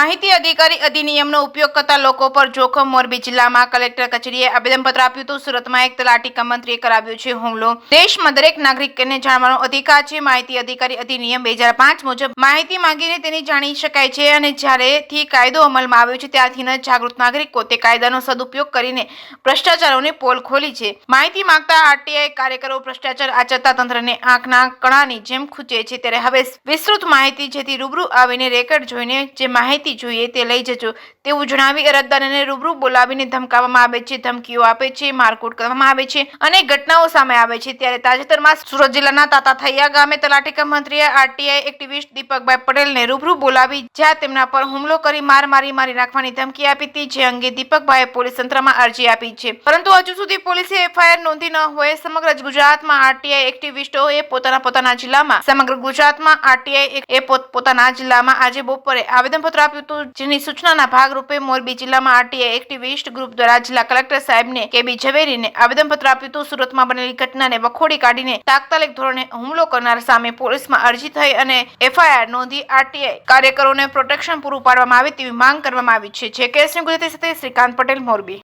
માહિતી અધિકારી અધિનિયમનો ઉપયોગ કરતા લોકો પર જોખમ. મોરબી જિલ્લામાં કલેક્ટર કચેરીએ આવેદનપત્ર આપ્યું હતું. સુરતમાં એક તલાટી કમ મંત્રીએ કરાવ્યો છે હુમલો. દેશમાં દરેક નાગરિકને જાણવાનો અધિકાર છે. માહિતી અધિકારી અધિનિયમ 2005 મુજબ માહિતી માંગીને તેની જાણી શકાય છે અને જ્યારેથી કાયદો અમલમાં આવ્યો છે ત્યારથી ન જાગૃત નાગરિકો તે કાયદાનો સદુપયોગ કરીને ભ્રષ્ટાચારોની પોલ ખોલી છે. માહિતી માંગતા આરટીઆઈ કાર્યકરો ભ્રષ્ટાચાર આચરતા તંત્રને આંખના કણાની જેમ ખૂંચે છે. ત્યારે હવે વિસ્તૃત માહિતી જેથી રૂબરૂ આવીને રેકર્ડ જોઈને જે માહિતી જોઈએ તે લઈ જજો તેવું જણાવી અરજદારને રૂબરૂ બોલાવીને ધમકાવવામાં આવે છે, ધમકીઓ આપે છે, મારકુટ કરવામાં આવે છે અને ઘટનાઓ સામે આવે છે. ત્યારે તાજેતરમાં સુરત જિલ્લાના તાતાથૈયા ગામે તલાટી કમ મંત્રીએ આરટીઆઈ એક્ટિવિસ્ટ દીપકભાઈ પટેલને રૂબરૂ બોલાવી જ્યાં તેમના પર હુમલો કરી મારી નાખવાની ધમકી આપી હતી. જે અંગે દીપકભાઈએ પોલીસ તંત્રમાં અરજી આપી છે, પરંતુ હજુ સુધી પોલીસે એફઆઈઆર નોંધી ન હોય. સમગ્ર ગુજરાતમાં આરટીઆઈ એક્ટિવિસ્ટોએ પોતાના જિલ્લામાં પોતાના જિલ્લામાં આજે બપોરે આવેદનપત્ર આપ્યું હતું, જેની સૂચનાના ભાગરૂપે મોરબી જિલ્લામાં આરટીઆઈ એક્ટિવિસ્ટ ગ્રુપ દ્વારા જિલ્લા કલેક્ટર સાહેબને કેબી ઝવેરીને આવેદનપત્ર આપ્યું હતું. સુરતમાં બનેલી ઘટનાને વખોડી કાઢીને તાત્કાલિક ધોરણે હુમલો કરનાર સામે પોલીસમાં અરજી થઈ અને એફઆઈઆર નોંધી આરટીઆઈ કાર્યકરોને પ્રોટેક્શન પૂરું પાડવામાં આવે તેવી માંગ કરવામાં આવી છે. જે કેસની ગુજરાતી સાથે શ્રીકાંત પટેલ, મોરબી.